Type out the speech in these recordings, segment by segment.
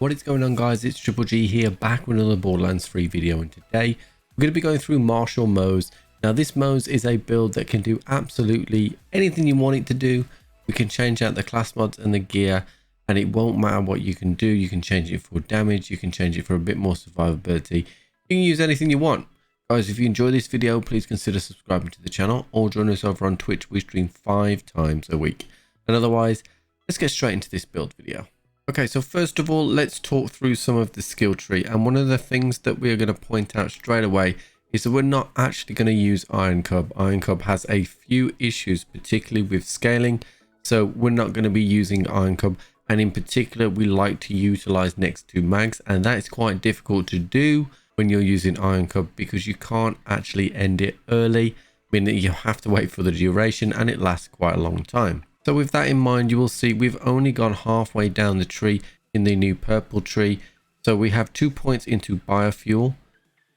What is going on, guys? It's Triple G here, back with another Borderlands 3 video, and today we're going to be going through Marshal Moze. Now this Moze is a build that can do absolutely anything you want it to do. We can change out the class mods and the gear, and it won't matter what you can do. You can change it for damage, you can change it for a bit more survivability. You can use anything you want. Guys, if you enjoy this video, please consider subscribing to the channel or join us over on Twitch. We stream 5 times a week. And otherwise, let's get straight into this build video. Okay, so first of all, let's talk through some of the skill tree. And one of the things that we're going to point out straight away is that we're not actually going to use Iron Cub. Iron Cub has a few issues, particularly with scaling. So we're not going to be using Iron Cub. And in particular, we like to utilize next to mags. And that is quite difficult to do when you're using Iron Cub, because you can't actually end it early, meaning you have to wait for the duration and it lasts quite a long time. So with that in mind, you will see we've only gone halfway down the tree in the new purple tree. So we have 2 points into biofuel,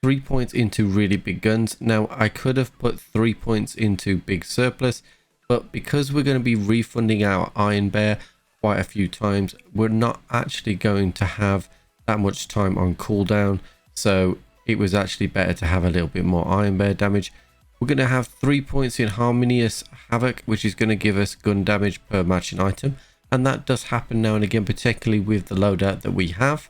3 points into really big guns. Now I could have put 3 points into big surplus, but because we're going to be refunding our Iron Bear quite a few times, we're not actually going to have that much time on cooldown. So it was actually better to have a little bit more Iron Bear damage. We're going to have 3 points in Harmonious Havoc, which is going to give us gun damage per matching item. And that does happen now and again, particularly with the loadout that we have.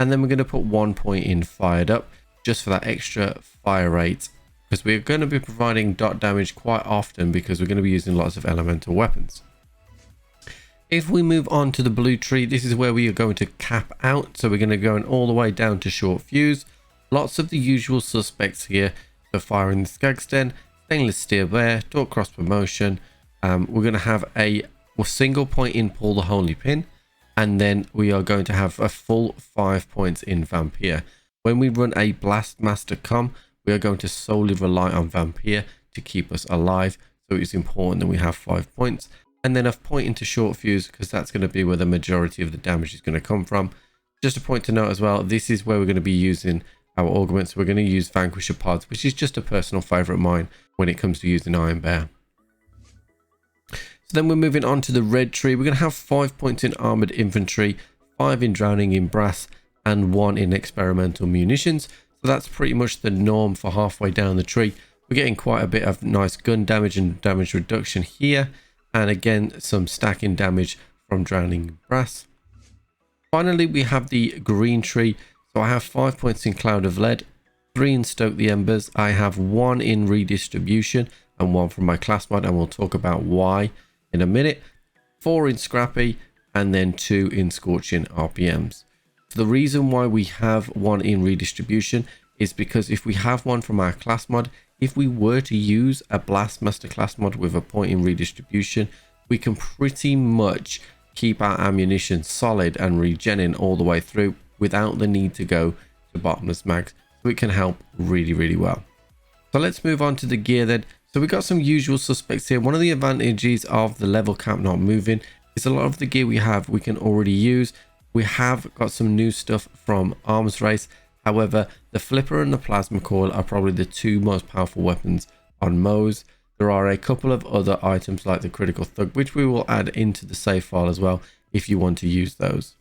And then we're going to put 1 point in Fired Up, just for that extra fire rate. Because we're going to be providing dot damage quite often, because we're going to be using lots of elemental weapons. If we move on to the blue tree, this is where we are going to cap out. So we're going to go all the way down to short fuse. Lots of the usual suspects here. So firing the Skagsten, stainless steel bear, torque cross promotion. We're going to have a single point in pull the holy pin, and then we are going to have a full 5 points in vampire. When we run a blast master com, we are going to solely rely on vampire to keep us alive. So it's important that we have 5 points, and then a point into short fuse, because that's going to be where the majority of the damage is going to come from. Just a point to note as well, this is where we're going to be using our augments. We're going to use Vanquisher pods, which is just a personal favorite of mine when it comes to using Iron Bear. So then we're moving on to the red tree. We're going to have 5 points in armored infantry, 5 in drowning in brass, and 1 in experimental munitions. So that's pretty much the norm for halfway down the tree. We're getting quite a bit of nice gun damage and damage reduction here, and again some stacking damage from drowning in brass. Finally, we have the green tree. So I have 5 points in Cloud of Lead, 3 in Stoke the Embers. I have 1 in Redistribution and 1 from my class mod, and we'll talk about why in a minute. 4 in Scrappy, and then 2 in Scorching RPMs. So the reason why we have 1 in Redistribution is because if we have 1 from our class mod, if we were to use a Blastmaster class mod with a point in Redistribution, we can pretty much keep our ammunition solid and regenning all the way through without the need to go to bottomless mags. So it can help really, really well. So let's move on to the gear then. So we got some usual suspects here. One of the advantages of the level cap not moving is a lot of the gear we have we can already use. We have got some new stuff from Arms Race. However, the Flipper and the Plasma Coil are probably the 2 most powerful weapons on Moze. There are a couple of other items like the Critical Thug, which we will add into the save file as well if you want to use those.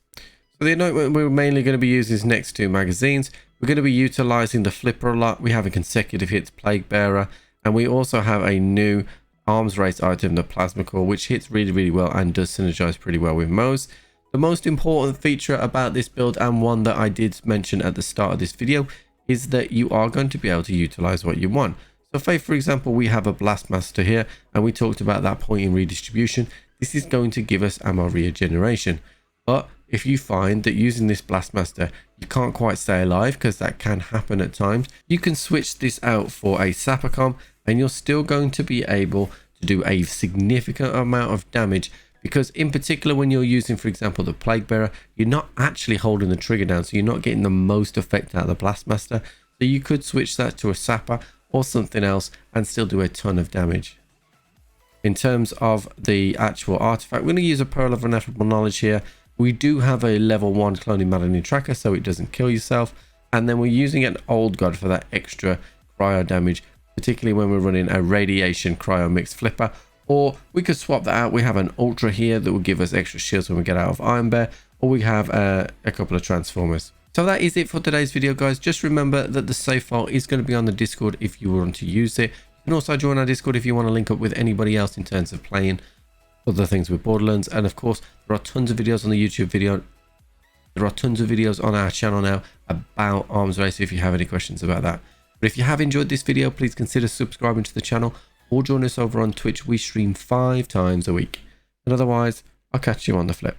So the anointment we're mainly going to be using is next to magazines. We're going to be utilizing the Flipper a lot. We have a consecutive hits Plague Bearer, and we also have a new Arms Race item, the Plasma Core, which hits really, really well and does synergize pretty well with Moze. The most important feature about this build, and one that I did mention at the start of this video, is that you are going to be able to utilize what you want. So say for example we have a Blastmaster here, and we talked about that point in Redistribution. This is going to give us ammo regeneration, but if you find that using this Blastmaster you can't quite stay alive, because that can happen at times, you can switch this out for a Sappercom, and you're still going to be able to do a significant amount of damage. Because in particular when you're using, for example, the Plague Bearer, you're not actually holding the trigger down, so you're not getting the most effect out of the Blastmaster. So you could switch that to a Sapper or something else and still do a ton of damage. In terms of the actual artifact, we're going to use a Pearl of Ineffable Knowledge here. We do have a level 1 cloning Maddening Tracker, so it doesn't kill yourself. And then we're using an Old God for that extra cryo damage, particularly when we're running a Radiation Cryo Mixed Flipper. Or we could swap that out. We have an Ultra here that will give us extra shields when we get out of Iron Bear. or we have a couple of transformers. So that is it for today's video, guys. Just remember that the save file is going to be on the Discord if you want to use it. You can also join our Discord if you want to link up with anybody else in terms of playing other things with Borderlands. And of course, there are tons of videos on the YouTube video. There are tons of videos on our channel now about arms race if you have any questions about that. But if you have enjoyed this video, please consider subscribing to the channel or join us over on Twitch. We stream 5 times a week. And otherwise, I'll catch you on the flip.